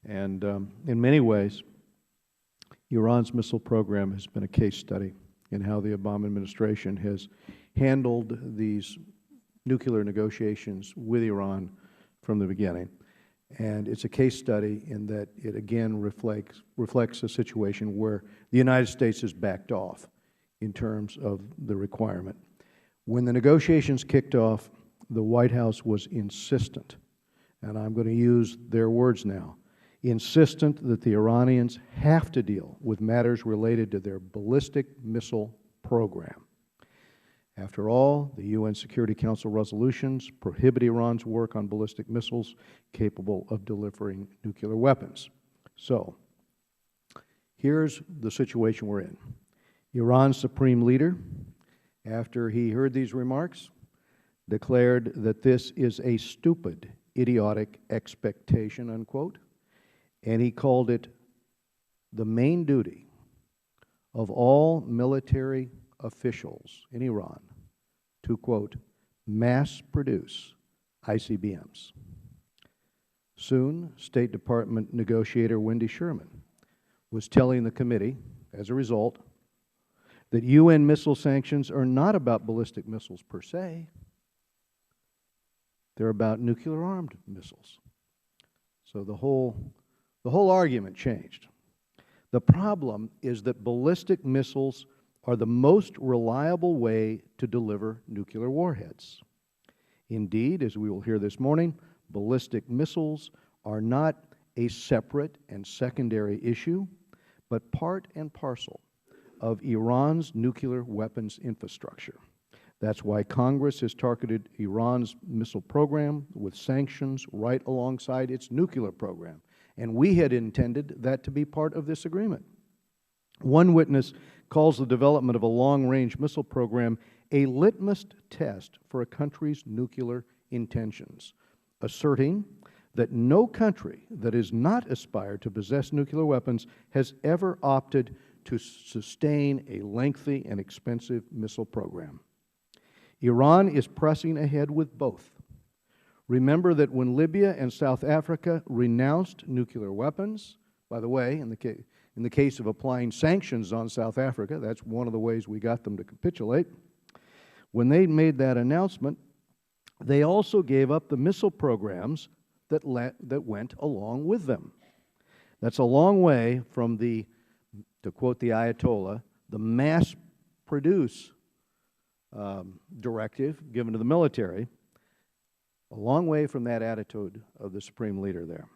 And in many ways, Iran's missile program has been a case study in how the Obama administration has handled these nuclear negotiations with Iran from the beginning. And it's a case study in that it again reflects a situation where the United States has backed off in terms of the requirement. When the negotiations kicked off, the White House was insistent, and I'm going to use their words now, insistent that the Iranians have to deal with matters related to their ballistic missile program. After all, the UN Security Council resolutions prohibit Iran's work on ballistic missiles capable of delivering nuclear weapons. So, here's the situation we're in. Iran's supreme leader, after he heard these remarks, declared that this is a stupid, idiotic expectation, unquote, and he called it the main duty of all military officials in Iran to, quote, mass produce ICBMs. Soon, State Department negotiator Wendy Sherman was telling the committee, as a result, that UN missile sanctions are not about ballistic missiles per se. They're about nuclear-armed missiles. So the whole argument changed. The problem is that ballistic missiles are the most reliable way to deliver nuclear warheads. Indeed, as we will hear this morning, ballistic missiles are not a separate and secondary issue, but part and parcel of Iran's nuclear weapons infrastructure. That's why Congress has targeted Iran's missile program with sanctions right alongside its nuclear program. And we had intended that to be part of this agreement. One witness calls the development of a long-range missile program a litmus test for a country's nuclear intentions, asserting that no country that has not aspired to possess nuclear weapons has ever opted to sustain a lengthy and expensive missile program. Iran is pressing ahead with both. Remember that when Libya and South Africa renounced nuclear weapons, by the way, in the case of applying sanctions on South Africa, that's one of the ways we got them to capitulate, when they made that announcement, they also gave up the missile programs that went along with them. That's a long way from the, to quote the Ayatollah, the mass produce directive given to the military, a long way from that attitude of the supreme leader there.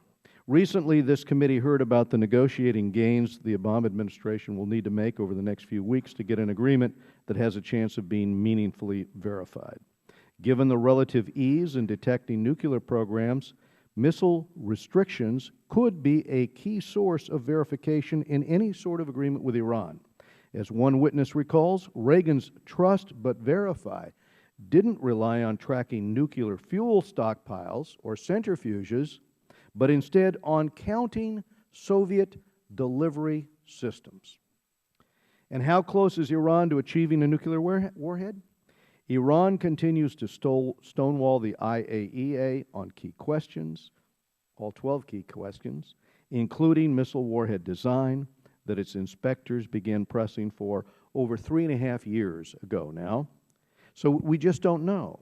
Recently, this committee heard about the negotiating gains the Obama administration will need to make over the next few weeks to get an agreement that has a chance of being meaningfully verified. Given the relative ease in detecting nuclear programs, missile restrictions could be a key source of verification in any sort of agreement with Iran. As one witness recalls, Reagan's trust but verify didn't rely on tracking nuclear fuel stockpiles or centrifuges, but instead on counting Soviet delivery systems. And how close is Iran to achieving a nuclear warhead? Iran continues to stonewall the IAEA on key questions, all 12 key questions, including missile warhead design, that its inspectors began pressing for over 3.5 years ago now. So we just don't know.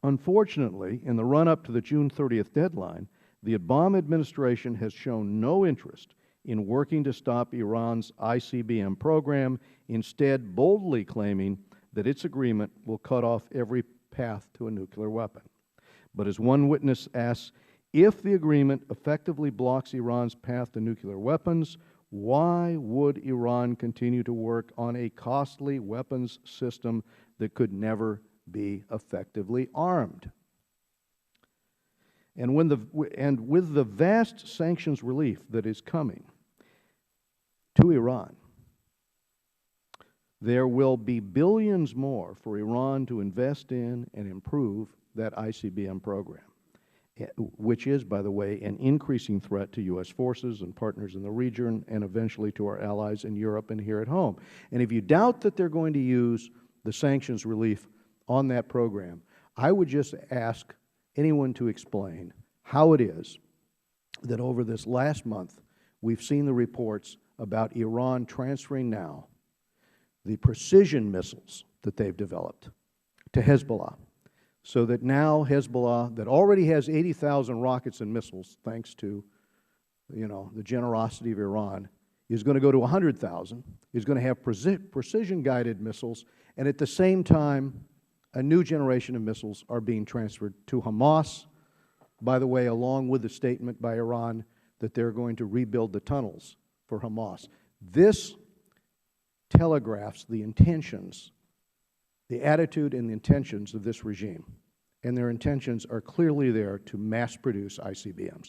Unfortunately, in the run-up to the June 30th deadline, the Obama administration has shown no interest in working to stop Iran's ICBM program, instead boldly claiming that its agreement will cut off every path to a nuclear weapon. But as one witness asks, if the agreement effectively blocks Iran's path to nuclear weapons, why would Iran continue to work on a costly weapons system that could never be effectively armed? And with the vast sanctions relief that is coming to Iran, there will be billions more for Iran to invest in and improve that ICBM program, which is, by the way, an increasing threat to U.S. forces and partners in the region and eventually to our allies in Europe and here at home. And if you doubt that they're going to use the sanctions relief on that program, I would just ask anyone to explain how it is that over this last month, we've seen the reports about Iran transferring now the precision missiles that they've developed to Hezbollah, so that now Hezbollah, that already has 80,000 rockets and missiles, thanks to, the generosity of Iran, is going to go to 100,000, is going to have precision-guided missiles, and at the same time, a new generation of missiles are being transferred to Hamas, by the way, along with the statement by Iran that they're going to rebuild the tunnels for Hamas. This telegraphs the intentions, the attitude and the intentions of this regime, and their intentions are clearly there to mass produce ICBMs.